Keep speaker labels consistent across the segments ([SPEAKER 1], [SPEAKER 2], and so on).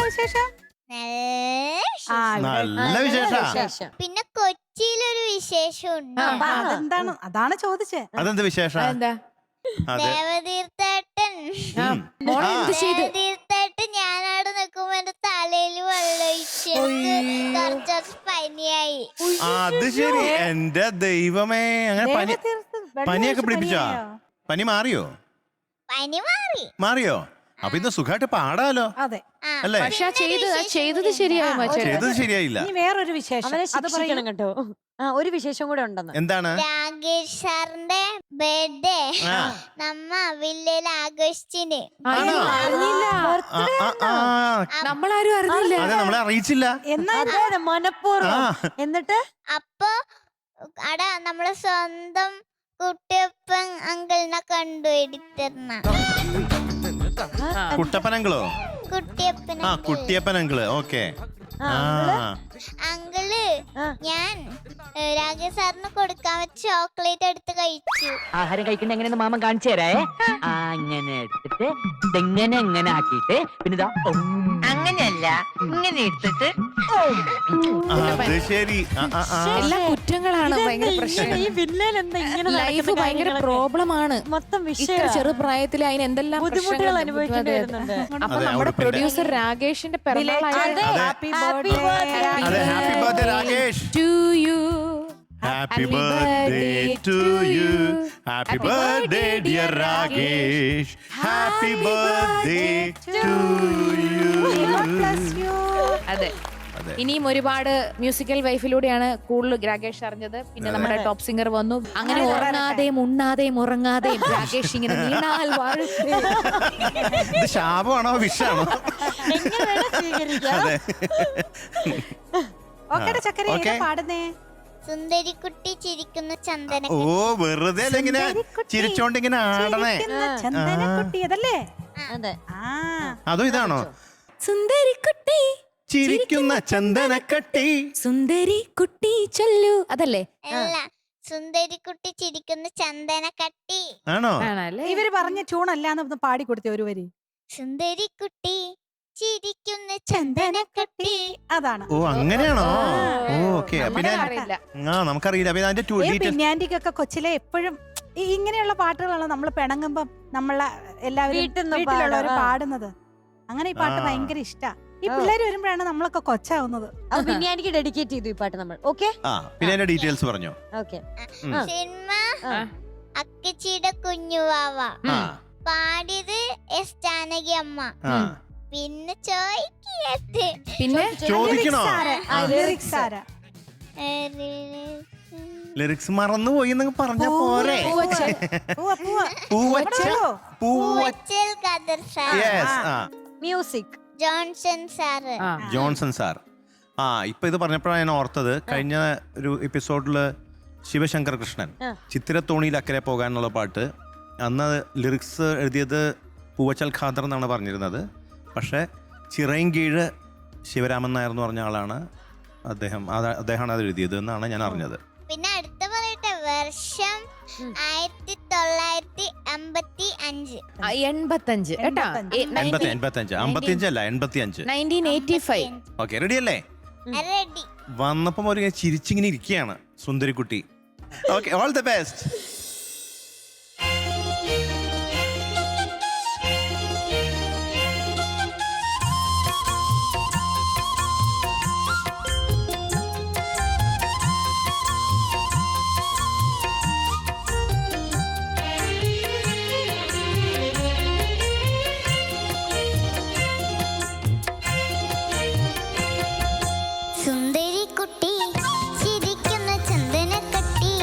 [SPEAKER 1] വിശേഷം?
[SPEAKER 2] നല്ല വിശേഷം.
[SPEAKER 3] പിന്നെ കൊച്ചിയിലൊരു വിശേഷം ഉണ്ട്.
[SPEAKER 1] അതെന്താണ്? അതാണ് ചോദിച്ചേ.
[SPEAKER 2] അതെന്ത് വിശേഷം?
[SPEAKER 3] ദേവതീർത്ഥേട്ടൻ ഞാനവിടെ നിൽക്കുമ്പോ എന്റെ തലയിൽ വെള്ളമൊഴിച്ച് കുറച്ച് പനിയായി.
[SPEAKER 2] അത് ശരി. എന്റെ ദൈവമേ, അങ്ങനെ പനിയൊക്കെ പിടിപ്പിച്ചാ? പനി മാറിയോ?
[SPEAKER 3] പനി
[SPEAKER 2] മാറിയോ? അപ്പൊ ഇന്ന് സുഖമായിട്ട് പാടാലോ അല്ലേ?
[SPEAKER 4] പക്ഷെ ചെയ്തത് ശരിയായോ?
[SPEAKER 2] ചെയ്തത് ശരിയായില്ല.
[SPEAKER 1] വേറൊരു വിശേഷം
[SPEAKER 5] കേട്ടോ. ഒരു വിശേഷം കൂടെ ഉണ്ടെന്ന്.
[SPEAKER 2] എന്താണ്?
[SPEAKER 3] രാകേഷ് സാറിന്റെ ബർത്ത്ഡേ നമ്മ വില്ലയിൽ ആഘോഷിച്ചിന്.
[SPEAKER 4] നമ്മളാരും അറിഞ്ഞില്ല.
[SPEAKER 2] അതെ, നമ്മളെ അറിയിച്ചില്ല.
[SPEAKER 5] മനഃപൂർവ്വം. എന്നിട്ട്
[SPEAKER 3] അപ്പൊ അടാ നമ്മളെ സ്വന്തം കുട്ടിയപ്പൻ അങ്കിളിനെ കണ്ടു എടുത്തിരുന്ന.
[SPEAKER 2] കുട്ടപ്പനങ്കിളോ? കുട്ടിയപ്പൻ അങ്കിള്. ഓക്കെ.
[SPEAKER 3] അങ്കിള് ഞാൻ രാകേഷ് സാറിന് കൊടുക്കാൻ വെച്ച ചോക്ലേറ്റ് എടുത്ത് കഴിച്ചു.
[SPEAKER 6] ആഹാരം കഴിക്കണ്ട എങ്ങനെയെന്ന് മാമൻ കാണിച്ചു തരേ. അങ്ങനെ എടുത്തിട്ട് ഇതെങ്ങനെ എങ്ങനെ ആക്കിയിട്ട് പിന്നെ അങ്ങനെയല്ല ഇങ്ങനെ എടുത്തിട്ട്
[SPEAKER 2] ശരി.
[SPEAKER 4] എല്ലാ കുറ്റങ്ങളാണ്. ഭയങ്കര പ്രശ്നം.
[SPEAKER 5] ഈ വില്ലൻ എന്താ ഇങ്ങനെ
[SPEAKER 4] ലൈഫ് ഭയങ്കര പ്രോബ്ലം ആണ്.
[SPEAKER 5] മൊത്തം
[SPEAKER 4] ഇത്ര ചെറുപ്രായത്തിൽ അതിന് എന്തെല്ലാം
[SPEAKER 5] ബുദ്ധിമുട്ടുകൾ അനുഭവിക്കേണ്ടി വരുന്നുണ്ട്.
[SPEAKER 4] അപ്പൊ നമ്മുടെ പ്രൊഡ്യൂസർ രാകേഷിന്റെ പിറന്നാളായ
[SPEAKER 2] happy birthday Rakesh.
[SPEAKER 4] To you.
[SPEAKER 2] Happy birthday to you. Happy birthday dear Rakesh. Happy birthday to you.
[SPEAKER 4] അതെ. ഇനിയും ഒരുപാട് മ്യൂസിക്കൽ വൈഫിലൂടെയാണ് കൂടുതൽ രാകേഷ് അറിഞ്ഞത്. പിന്നെ നമ്മുടെ ടോപ്പ് സിംഗർ വന്നു. അങ്ങനെ ഉറങ്ങാതെയും ഉണ്ണാതെയും ഉറങ്ങാതെയും രാകേഷ് ഇങ്ങനെ നീണാൽ
[SPEAKER 2] ഇത് ശാപമാണോ വിഷാണോ?
[SPEAKER 1] പാടുന്നേ.
[SPEAKER 3] സുന്ദരിക്കുട്ടി ചിരിക്കുന്ന ചന്ദന.
[SPEAKER 2] ഓ, വെറുതെ ഇങ്ങനെ ചിരിച്ചോണ്ട് ഇങ്ങനെ ആടണേ.
[SPEAKER 1] ചന്ദനക്കുട്ടി അതല്ലേ?
[SPEAKER 2] അതോ ഇതാണോ?
[SPEAKER 4] സുന്ദരിക്കുട്ടി
[SPEAKER 2] ചിരിക്കുന്ന ചന്ദനക്കട്ടി.
[SPEAKER 4] സുന്ദരി കുട്ടി ചൊല്ലു അതല്ലേ?
[SPEAKER 3] അല്ല, സുന്ദരിക്കുട്ടി ചിരിക്കുന്ന ചന്ദനക്കട്ടി
[SPEAKER 2] ആണോ?
[SPEAKER 1] ഇവര് പറഞ്ഞ ട്യൂണല്ലാന്ന് പാടി കൊടുത്തേ ഒരു വരി.
[SPEAKER 3] സുന്ദരിക്കുട്ടി ചിരിക്കുന്ന ചന്ദനക്കട്ടി.
[SPEAKER 1] അതാണ്.
[SPEAKER 2] ഓ, അങ്ങനെയാണോ? ഓക്കെ. പിന്നെ നമുക്കറിയില്ല.
[SPEAKER 1] പിന്നെ ആന്റിക്കൊക്കെ കൊച്ചിലെ എപ്പോഴും ഇങ്ങനെയുള്ള പാട്ടുകളാണ് നമ്മൾ പിണങ്ങുമ്പം നമ്മളെ എല്ലാവരും വീട്ടിലുള്ളവർ പാടുന്നത്. അങ്ങനെ ഈ പാട്ട് ഭയങ്കര ഇഷ്ടാ. ഈ പിള്ളേര് വരുമ്പോഴാണ് നമ്മളൊക്കെ കൊച്ചാവുന്നത്.
[SPEAKER 5] പിന്നെ എനിക്ക് ഡെഡിക്കേറ്റ് ചെയ്തു ഈ പാട്ട് നമ്മൾ. ഓക്കെ.
[SPEAKER 2] പിന്നെ ഡീറ്റെയിൽസ് പറഞ്ഞോ.
[SPEAKER 5] ഓക്കെ.
[SPEAKER 3] സിനിമ അക്കച്ചിയുടെ കുഞ്ഞുവാവ. പാടിയത് എസ് ജാനകി അമ്മ. പിന്നെ
[SPEAKER 4] പിന്നെ
[SPEAKER 2] ചോദിക്കണോ?
[SPEAKER 3] ലിറിക്സ്
[SPEAKER 2] മറന്നുപോയി എന്നൊക്കെ പറഞ്ഞ പോരെ.
[SPEAKER 5] Music
[SPEAKER 2] Johnson sir. ഇപ്പൊ ഇത് പറഞ്ഞപ്പോഴാണ് ഞാൻ ഓർത്തത്. കഴിഞ്ഞ ഒരു എപ്പിസോഡില് ശിവശങ്കർ കൃഷ്ണൻ ചിത്തിരത്തോണിയിൽ അക്കരെ പോകാനുള്ള പാട്ട്, അന്ന് ലിറിക്സ് എഴുതിയത് പൂവച്ചൽ ഖാദർ എന്നാണ് പറഞ്ഞിരുന്നത്. പക്ഷേ ചിറയൻകീഴ് ശിവരാമൻ നായർ എന്ന് പറഞ്ഞ ആളാണ് അദ്ദേഹമാണ് അത് എഴുതിയത് എന്നാണ് ഞാൻ അറിഞ്ഞത്.
[SPEAKER 3] പിന്നെ അടുത്ത പറയട്ടെ, വർഷം 1985.
[SPEAKER 4] 1985.
[SPEAKER 2] ഓക്കെ, റെഡി അല്ലേ?
[SPEAKER 3] റെഡി.
[SPEAKER 2] വന്നപ്പം ഒരു ചിരിച്ചിങ്ങനെ ഇരിക്കുകയാണ് സുന്ദരിക്കുട്ടി. Okay, all the best.
[SPEAKER 3] സുന്ദരിക്കുട്ടി ചിരിക്കുന്ന ചന്ദനക്കട്ടി.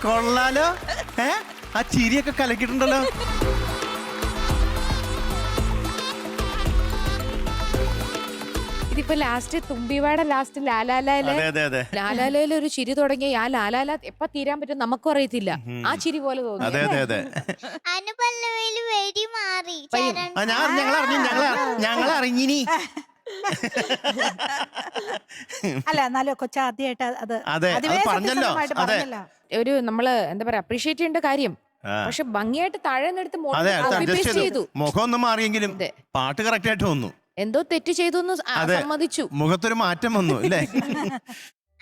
[SPEAKER 2] കൊള്ളാലോ. ആ ചിരിയൊക്കെ കലക്കിയിട്ടുണ്ടല്ലോ.
[SPEAKER 4] ഇതിപ്പോ ലാസ്റ്റ് തുമ്പിവാടെ ലാസ്റ്റ് ലാലാലയില്
[SPEAKER 2] അതെ അതെ
[SPEAKER 4] ലാലാലയില് ഒരു ചിരി തുടങ്ങി ആ ലാലാല എപ്പ തീരാൻ പറ്റും നമുക്കും അറിയത്തില്ല. ആ ചിരി പോലെ തോന്നി.
[SPEAKER 2] അതെ അതെ അതെ.
[SPEAKER 3] അനുപല്ലവിയില് വെടി മാറി
[SPEAKER 2] ഞങ്ങൾ അറിഞ്ഞിനി.
[SPEAKER 1] അല്ല എന്നാലും കൊച്ചു ആദ്യമായിട്ട് അത്
[SPEAKER 2] അതെ,
[SPEAKER 1] അതിവേ
[SPEAKER 2] അത് പറഞ്ഞല്ലോ.
[SPEAKER 1] സത്യസന്ധമായിട്ട്
[SPEAKER 2] അതെ.
[SPEAKER 1] പറഞ്ഞല്ലോ.
[SPEAKER 4] ഒരു നമ്മള് എന്താ പറയാ അപ്രീഷിയേറ്റ് ചെയ്യേണ്ട കാര്യം. പക്ഷെ ഭംഗിയായിട്ട് താഴെ നിന്നെടുത്ത്
[SPEAKER 2] അതെ, അടുത്ത്
[SPEAKER 4] copy
[SPEAKER 2] adjust
[SPEAKER 4] paste ചെയ്തു.
[SPEAKER 2] മുഖം ഒന്നും മാറിയെങ്കിലും
[SPEAKER 4] അതെ.
[SPEAKER 2] പാട്ട് കറക്റ്റ് ആയിട്ട് വന്നു.
[SPEAKER 4] എന്തോ തെറ്റ് ചെയ്തു എന്ന്
[SPEAKER 2] അതെ.
[SPEAKER 4] സമ്മതിച്ചു.
[SPEAKER 2] മുഖത്തൊരു മാറ്റം വന്നു അല്ലേ?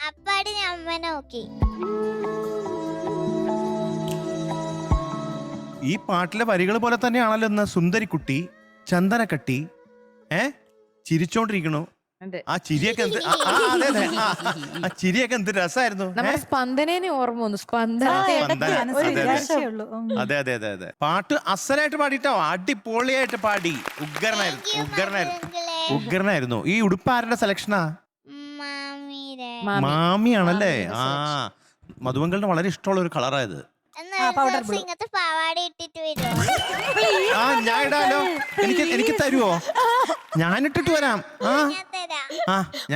[SPEAKER 3] അപ്പാടി അമ്മ നോക്കി.
[SPEAKER 2] ഈ പാട്ടിലെ വരികൾ പോലെ തന്നെയാണല്ലോ ഇന്ന് സുന്ദരിക്കുട്ടി ചന്ദനക്കട്ടി ചിരിച്ചോണ്ടിരിക്കണു.
[SPEAKER 4] അതെ.
[SPEAKER 2] ആ ചിരിയൊക്കെ എന്ത് അതെ അതെ ആ ചിരിയൊക്കെ എന്ത് രസമായിരുന്നു.
[SPEAKER 4] നമ്മുടെ സ്പന്ദനേനെ ഓർമ്മ വന്നു. സ്പന്ദന
[SPEAKER 2] അതെ അതെ അതെ അതെ. പാട്ട് അസലായിട്ട് പാടിട്ടോ, അടിപൊളിയായിട്ട് പാടി. ഉഗ്രനായിരുന്നു. ഈ ഉടുപ്പ് ആരുടെ സെലക്ഷനാ?
[SPEAKER 3] മാമിയുടെ.
[SPEAKER 2] മാമിയാണല്ലേ? ആ, മധുവങ്കളുടെ വളരെ ഇഷ്ടമുള്ള ഒരു കളറായത്.
[SPEAKER 3] ഇങ്ങനത്തെ പാവാട ഇട്ടിട്ട് വരുമോ?
[SPEAKER 2] ആ, ഞാൻ ഇടാലോ. എനിക്ക് തരുവോ? ഞാനിട്ടിട്ട് വരാം.
[SPEAKER 3] ഞാൻ തരാം.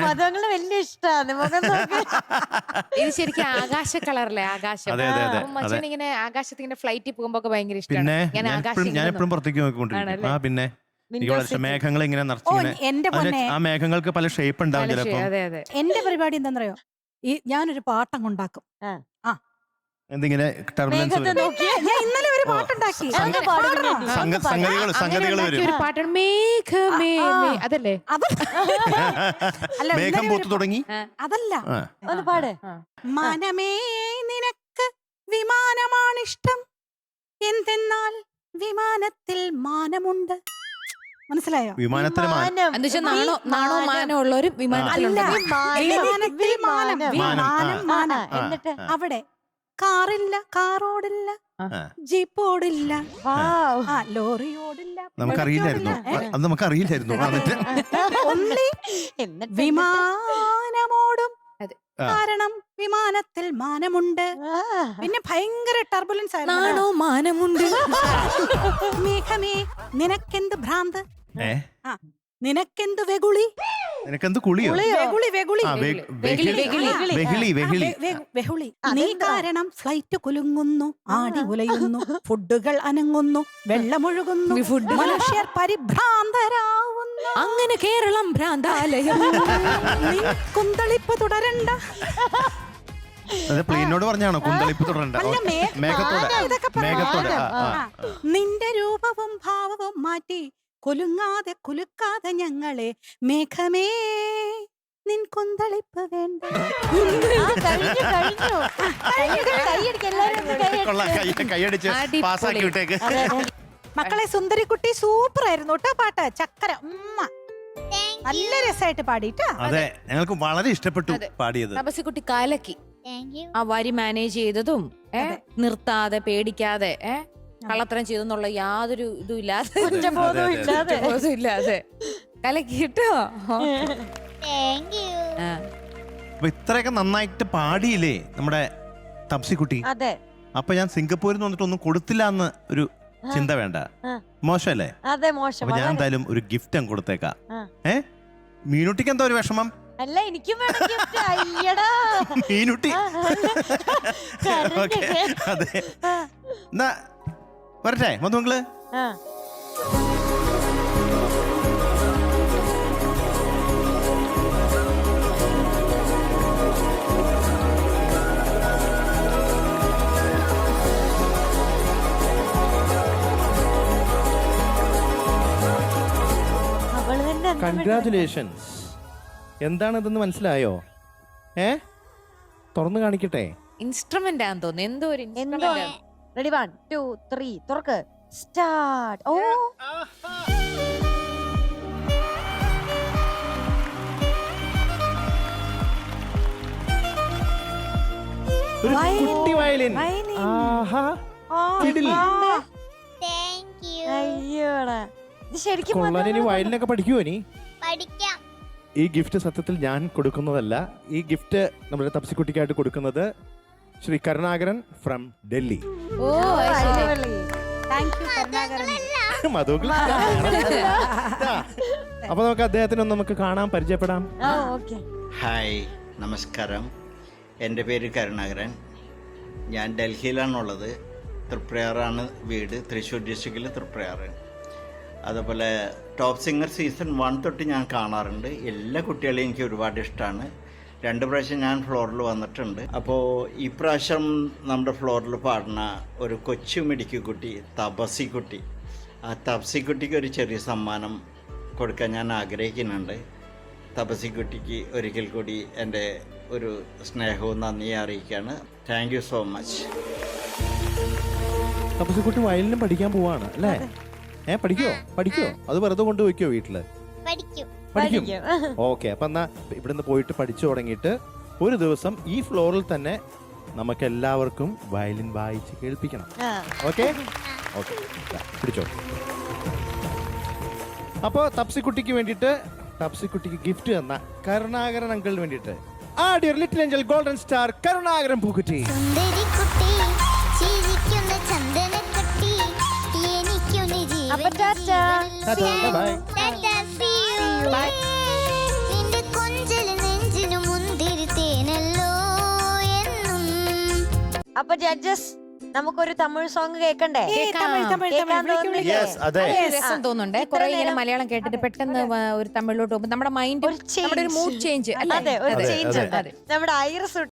[SPEAKER 5] മതങ്ങള് വലിയ ഇഷ്ടാണ് മുഖം നോക്കി.
[SPEAKER 4] ഇത് ശരിക്കും ആകാശ കളറല്ലേ? ആകാശം.
[SPEAKER 2] അതെ, അതെ, അതെ,
[SPEAKER 4] മച്ചാൻ ഇങ്ങനെ ആകാശത്ത് ഇങ്ങനെ ഫ്ലൈറ്റിൽ പോകുമ്പോ ഭയങ്കര
[SPEAKER 2] പിന്നെ
[SPEAKER 4] ഇഷ്ടമാണ്.
[SPEAKER 2] ഞാൻ എപ്പോഴും പുറത്തേക്ക് നോക്കിക്കൊണ്ടിരിക്കും. ആ പിന്നെ എനിക്ക് വളരെ മേഘങ്ങൾ ഇങ്ങനെ നിറച്ചിങ്ങനെ.
[SPEAKER 1] എന്റെ പൊന്നെ,
[SPEAKER 2] ആ മേഘങ്ങൾക്ക് പല ഷേപ്പ് ഉണ്ടാവും ചിലപ്പോ.
[SPEAKER 4] അതെ അതെ.
[SPEAKER 1] എന്റെ പരിപാടി എന്താണെന്നറിയോ? ഞാനൊരു പാട്ടങ്ങുണ്ടാക്കും.
[SPEAKER 2] എന്തിങ്ങനെ ടർബുലൻസ്
[SPEAKER 5] മേഘത്തെ നോക്കി
[SPEAKER 1] ഞാൻ ഇന്നലെ ഒരു പാട്ടുണ്ടാക്കി.
[SPEAKER 2] സംഗതികൾ വരും.
[SPEAKER 4] ഒരു പാട്ടാണ് മേഘമേ അതല്ലേ?
[SPEAKER 1] അല്ല,
[SPEAKER 2] മേഘം പൂത്തു തുടങ്ങി.
[SPEAKER 1] അതല്ല.
[SPEAKER 5] ഒന്ന് പാട്.
[SPEAKER 1] മനമേ നിനക്ക് വിമാനമാണിഷ്ടം, എന്തെന്നാൽ വിമാനത്തിൽ മാനമുണ്ട്. മനസ്സിലായോ?
[SPEAKER 2] വിമാനത്തിൽ
[SPEAKER 4] എന്താ നാണോ മാനോ ഉള്ളൊരു വിമാനത്തിലുണ്ട്.
[SPEAKER 1] വിമാനത്തിൽ മാനം. മാനം.
[SPEAKER 5] എന്നിട്ട്
[SPEAKER 1] അവിടെ കാറില്ല, കാറോടില്ല, ജീപ്പോടില്ല, ലോറിയോടില്ല.
[SPEAKER 2] നമുക്കറിയില്ലായിരുന്നു. അത് നമുക്കറിയില്ലായിരുന്നു.
[SPEAKER 1] Only
[SPEAKER 5] എന്നിട്ട്
[SPEAKER 1] വിമാനമോടും, കാരണം വിമാനത്തിൽ മാനമുണ്ട്. പിന്നെ ഭയങ്കര ടർബുലൻസ് ആയിരുന്നു.
[SPEAKER 4] നാണോ മാനമുണ്ട്.
[SPEAKER 1] മേഘമേ നിനക്കെന്ത് ഭ്രാന്ത്, നിനക്കെന്ത് വെകുളി,
[SPEAKER 2] നിനക്കെന്ത് കുളിയോ?
[SPEAKER 1] വെകുളി വെകുളി വെകുളി. നീ കാരണം ഫ്ലൈറ്റ് കുലുങ്ങുന്നു, ആടി ഉലയുന്നു, ഫുഡുകൾ അനങ്ങുന്നു, വെള്ളമൊഴുകുന്നു, മനുഷ്യർ പരിഭ്രാന്തരാവുന്നു.
[SPEAKER 4] അങ്ങനെ കേരളം ഭ്രാന്താലയം.
[SPEAKER 1] നീ കുന്തളിപ്പ് തുടരണ്ട.
[SPEAKER 2] പ്ലെയിനോട് പറഞ്ഞാണോ കുന്തളിപ്പ് തുടരണ്ട? മേഘത്തോടെ.
[SPEAKER 1] നിന്റെ രൂപവും ഭാവവും മാറ്റി കുലുങ്ങാതെ കുലുക്കാതെ ഞങ്ങളെ, മേഘമേ നിൻ കുന്തളിപ്പ് വേണ്ട.
[SPEAKER 2] കൈയടിച്ച് പാസ്സാക്കി വിട്ടേക്ക്.
[SPEAKER 1] മക്കളെ, സുന്ദരിക്കുട്ടി സൂപ്പർ ആയിരുന്നു കേട്ടോ പാട്ട്. ചക്കര നല്ല രസമായിട്ട് പാടിട്ടാ.
[SPEAKER 2] അതെ, ഞങ്ങൾക്ക് വളരെ ഇഷ്ടപ്പെട്ടു പാടിയത്.
[SPEAKER 4] തപസിക്കുട്ടി കാലക്കി.
[SPEAKER 3] Thank you.
[SPEAKER 4] ആ വരി മാനേജ് ചെയ്തതും നിർത്താതെ പേടിക്കാതെ കള്ളത്തരം ചെയ്തെന്നുള്ള യാതൊരു ഇതും ഇല്ലാതെ ഇല്ലാതെ കലക്കി കിട്ടോ.
[SPEAKER 3] Thank you.
[SPEAKER 2] അപ്പൊ ഇത്രയൊക്കെ നന്നായിട്ട് പാടിയില്ലേ നമ്മുടെ തപ്സിക്കുട്ടി?
[SPEAKER 5] അതെ.
[SPEAKER 2] അപ്പൊ ഞാൻ സിംഗപ്പൂരിൽ നിന്ന് വന്നിട്ട് ഒന്നും കൊടുത്തില്ല എന്ന് ഒരു ചിന്ത വേണ്ട. മോശമല്ലേ?
[SPEAKER 5] അതെ, മോശം.
[SPEAKER 2] അപ്പൊ ഞാൻ എന്തായാലും ഒരു ഗിഫ്റ്റ് അങ്ങ് കൊടുത്തേക്കാം. മീനുട്ടിക്ക് എന്താ ഒരു വിഷമം?
[SPEAKER 5] അല്ല, എനിക്കും അയ്യടാ
[SPEAKER 2] മീനുട്ടി. അതെ, എന്നാ വരട്ടെ മധുമങ്ങള്. കൺഗ്രാറ്റുലേഷൻസ്. എന്താണിതെന്ന് മനസ്സിലായോ? തുറന്നു കാണിക്കട്ടെ.
[SPEAKER 4] ഇൻസ്ട്രുമെന്റ് ആണെന്ന് തോന്നുന്നു. എന്തോ ഒരു ഇൻസ്ട്രുമെന്റ്.
[SPEAKER 5] റെഡി, 1 2 3 തുറക്ക്. സ്റ്റാർട്ട്. ഓ,
[SPEAKER 2] ഒരു കുട്ടി വയലിൻ. ആഹാ, പിടിൽ.
[SPEAKER 3] Thank you.
[SPEAKER 5] അയ്യോടാ, ഇത് ശരിക്കും
[SPEAKER 2] കൊള്ളാൻ. ഇനി വയലിനൊക്കെ പഠിക്കുവോ നീ?
[SPEAKER 3] പഠിക്കാം.
[SPEAKER 2] ഈ ഗിഫ്റ്റ് സത്യത്തിൽ ഞാൻ കൊടുക്കുന്നതല്ല. ഈ ഗിഫ്റ്റ് നമ്മുടെ തപ്സിക്കുട്ടിക്കായിട്ട് കൊടുക്കുന്നത്
[SPEAKER 7] ശ്രീ കരുണാകരൻ ഫ്രം ഡൽഹി.
[SPEAKER 4] ഓ അത് ശരി.
[SPEAKER 1] Thank you Karunakaran.
[SPEAKER 7] മധുക്കൾ അപ്പൊ നമുക്ക് അദ്ദേഹത്തിനൊന്ന് നമുക്ക് കാണാം, പരിചയപ്പെടാം.
[SPEAKER 5] ഓക്കെ.
[SPEAKER 8] ഹായ്, നമസ്കാരം. എൻ്റെ പേര് കരുണാകരൻ. ഞാൻ ഡൽഹിയിലാണുള്ളത്. തൃപ്രയാറാണ് വീട്, തൃശ്ശൂർ ഡിസ്ട്രിക്റ്റിൽ തൃപ്രയാറ്. അതുപോലെ ടോപ്പ് സിംഗർ സീസൺ 1 തൊട്ട് ഞാൻ കാണാറുണ്ട്. എല്ലാ കുട്ടികളെയും എനിക്ക് ഒരുപാട് ഇഷ്ടമാണ്. 2 പ്രാവശ്യം ഞാൻ ഫ്ലോറിൽ വന്നിട്ടുണ്ട്. അപ്പോൾ ഈ പ്രാവശ്യം നമ്മുടെ ഫ്ലോറിൽ പാടുന്ന ഒരു കൊച്ചു മിടുക്കി കുട്ടി തപസിക്കുട്ടി, ആ തപസിക്കുട്ടിക്ക് ഒരു ചെറിയ സമ്മാനം കൊടുക്കാൻ ഞാൻ ആഗ്രഹിക്കുന്നുണ്ട്. തപസിക്കുട്ടിക്ക് ഒരിക്കൽ കൂടി എൻ്റെ ഒരു സ്നേഹവും നന്ദിയും അറിയിക്കുകയാണ്. Thank you so much.
[SPEAKER 7] തപസിക്കുട്ടി വയലിനും പഠിക്കാൻ പോവാണ് അല്ലേ? പഠിക്കോ അത് വെറുതെ കൊണ്ടുപോയിക്കോ വീട്ടില്? പഠിക്കും. ഓക്കെ, അപ്പൊ എന്നാ ഇവിടുന്ന് പോയിട്ട് പഠിച്ചു തുടങ്ങിയിട്ട് ഒരു ദിവസം ഈ ഫ്ലോറിൽ തന്നെ നമുക്ക് എല്ലാവർക്കും വയലിൻ വായിച്ച് കേൾപ്പിക്കണം. ഓക്കെ ഓക്കെ, പിടിച്ചോ. അപ്പോ തപ്സിക്കുട്ടിക്ക് വേണ്ടിയിട്ട്, തപ്സിക്കുട്ടിക്ക് ഗിഫ്റ്റ് തന്ന കരുണാകരൻ അങ്കിളിന് വേണ്ടിയിട്ട് ആ dear little angel golden star Karunakaran പൂക്കുറ്റി.
[SPEAKER 5] അപ്പൊ ടാറ്റാ.
[SPEAKER 7] ബൈ.
[SPEAKER 3] നിന്റെ കൊഞ്ചല് നെഞ്ചിനു മുന്തിരി തേനല്ലോ എന്നും.
[SPEAKER 5] അപ്പൊ ജഡ്ജസ്, നമുക്കൊരു തമിഴ് സോങ് കേൾക്കണ്ടേ? കേൾക്കാൻ തോന്നുന്നില്ലേ?
[SPEAKER 7] യെസ്, അതെ.
[SPEAKER 4] രസം തോന്നുന്നുണ്ട്. കുറെ ഇങ്ങനെ മലയാളം കേട്ടിട്ട് പെട്ടെന്ന് ഒരു തമിഴിലോട്ട് പോകുമ്പോൾ നമ്മുടെ മൈൻഡ്, നമ്മുടെ ഒരു മൂഡ് ചേഞ്ച്.
[SPEAKER 5] അതെ, ഒരു
[SPEAKER 7] അതെ,
[SPEAKER 5] ചേഞ്ച്
[SPEAKER 7] അതെ.
[SPEAKER 5] ഉണ്ട്. നമ്മുടെ ഐറിസ്